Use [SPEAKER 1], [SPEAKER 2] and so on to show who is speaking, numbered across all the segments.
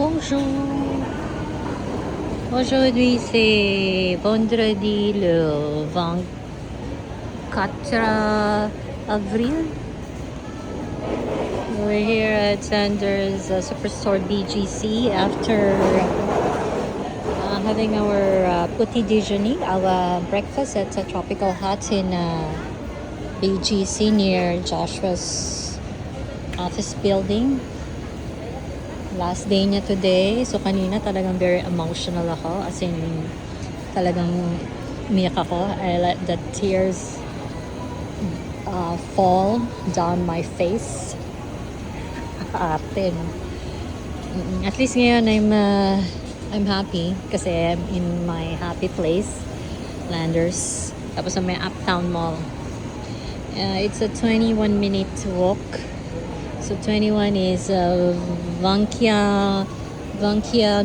[SPEAKER 1] Bonjour. Aujourd'hui c'est vendredi le 24 avril. We're here at Sanders Superstore BGC after having our petit déjeuner, our breakfast at a Tropical Hut in BGC near Joshua's office building. Last day niya today. So kanina talagang very emotional ako. As in, talagang umiyak ako. I let the tears fall down my face. Ate, no? At least ngayon I'm happy kasi I'm in my happy place, Landers. Tapos may Uptown Mall. It's a 21-minute walk. So 21 is 20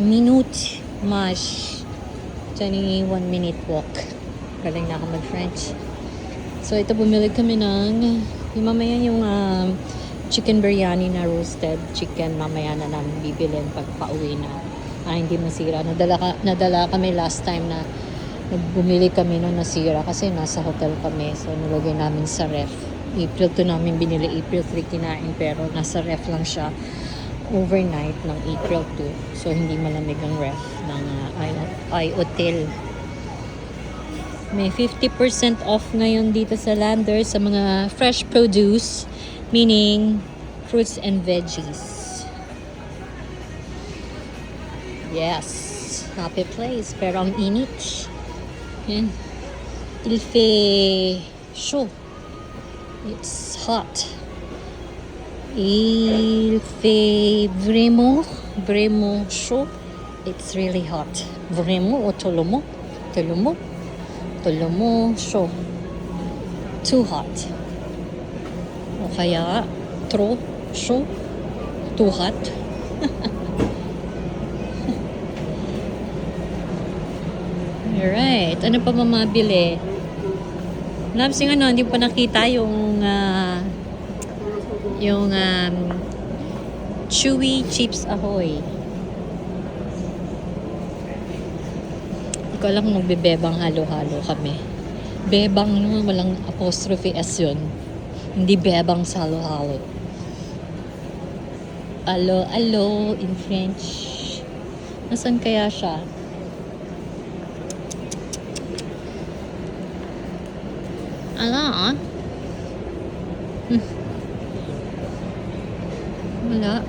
[SPEAKER 1] minute march. 21-minute walk. Galing na ako mag-French. So ito, bumili kami ng mamaya yung chicken biryani na roasted chicken. Mamaya na namin bibilin pag pauwi na. Hindi masira. Nadala kami last time na bumili kami nung nasira kasi nasa hotel kami. So nilagay namin sa ref. April 2 namin binili, April 3 kinain, pero nasa ref lang siya overnight ng April 2. So hindi malamig ang ref ng hotel. May 50% off ngayon dito sa Landers sa mga fresh produce, meaning fruits and veggies. Yes, happy place, pero ang init. Yan. Il fait chaud. It's hot. Il fait vraiment chaud. It's really hot. Vraiment ou tellement chaud. Too hot. O kaya trop chaud. Too hot. Alright. Ano pa mamabili? Lapsing hindi pa nakita yung Chewy Chips Ahoy. Hindi ko alam kung magbebebang halo-halo kami. Bebang naman, walang apostrophe S yun. Hindi bebang sa halo-halo. Alo in French. Nasaan kaya siya? Ala, wala.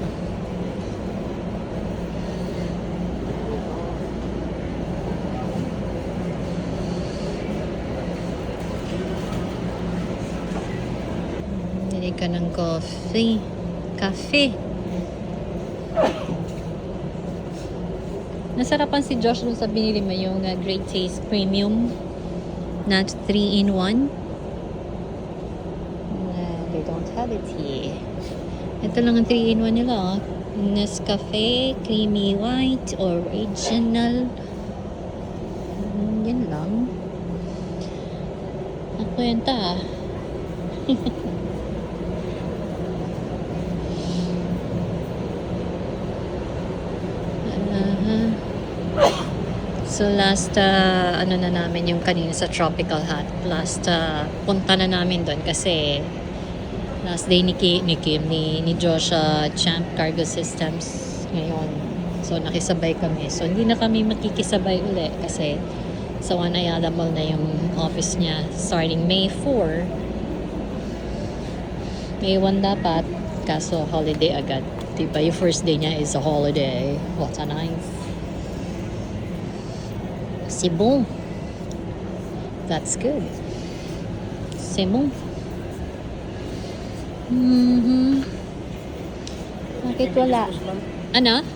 [SPEAKER 1] Bili ka ng coffee. Cafe. Nasarapan si Josh dun sa binili mo yung Great Taste Premium na 3-in-1. They don't have it here. Ito lang ang 3-in-1 nila. Nescafe, Creamy White, Original. Yan lang. Ang kwenta. So last, ano na namin yung kanina sa Tropical Hut. Last, punta na namin doon kasi last day ni Josh Champ Cargo Systems ngayon. So nakisabay kami. So hindi na kami makikisabay uli kasi sa One Ayala Mall na yung office niya starting May 4. May 1 dapat, kaso holiday agad. Diba yung first day niya is a holiday. What a nice. C'est bon. That's good. C'est bon. Bakit wala? Ano?